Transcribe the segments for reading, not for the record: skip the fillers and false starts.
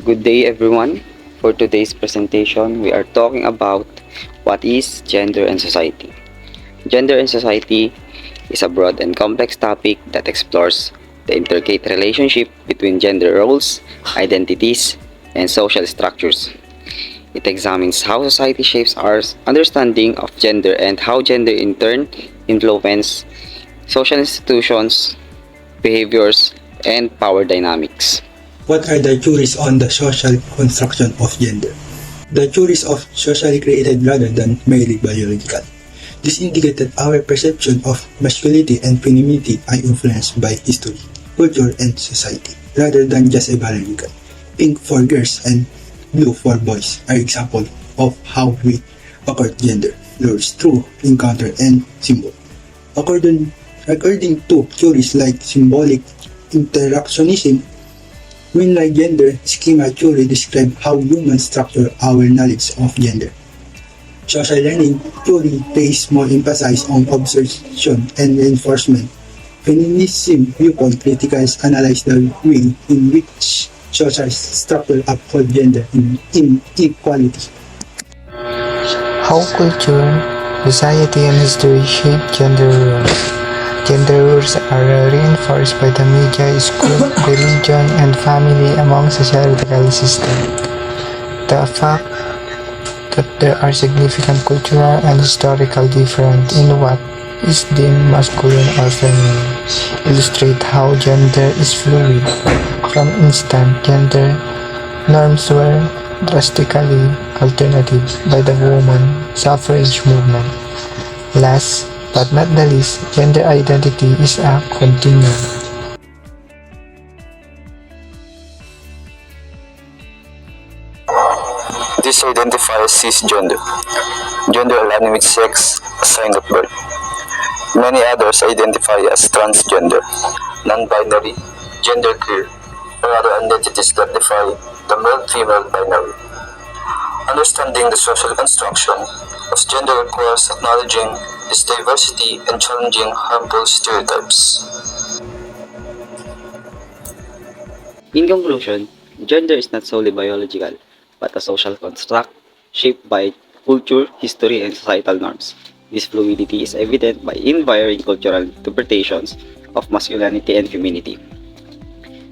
Good day, everyone. For today's presentation, we are talking about what is gender and society. Gender and society is a broad and complex topic that explores the intricate relationship between gender roles, identities, and social structures. It examines how society shapes our understanding of gender and how gender in turn influence social institutions, behaviors, and power dynamics. What are the theories on the social construction of gender? The theories of socially created rather than merely biological. This indicates that our perception of masculinity and femininity are influenced by history, culture, and society, rather than just a biological. Pink for girls and blue for boys are examples of how we accord gender roles through encounter and symbol. According to theories like symbolic interactionism, Winline gender schema theory describe how humans structure our knowledge of gender. Social learning theory places more emphasis on observation and reinforcement. Feminism viewpoint criticals analyze the way in which social structure uphold gender inequality. How culture, society, and history shape gender roles. Gender roles are reinforced by the media, school, religion, and family among societal systems. The fact that there are significant cultural and historical differences in what is deemed masculine or feminine illustrate how gender is fluid. From instance, gender norms were drastically alternated by the woman suffrage movement. Last but not the least, gender identity is a continuum. This identifies cisgender, gender aligning with sex assigned at birth. Many others identify as transgender, non-binary, genderqueer, or other identities that defy the male-female binary. Understanding the social construction of gender requires acknowledging its diversity and challenging harmful stereotypes. In conclusion, gender is not solely biological, but a social construct shaped by culture, history, and societal norms. This fluidity is evident by varying cultural interpretations of masculinity and femininity,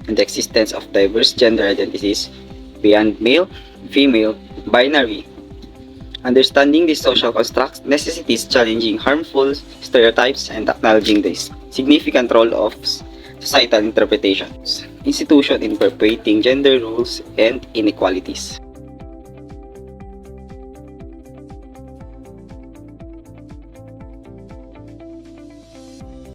and the existence of diverse gender identities beyond male, female, binary. Understanding these social constructs necessitates challenging harmful stereotypes and acknowledging the significant role of societal interpretations, institutions in perpetuating gender rules and inequalities.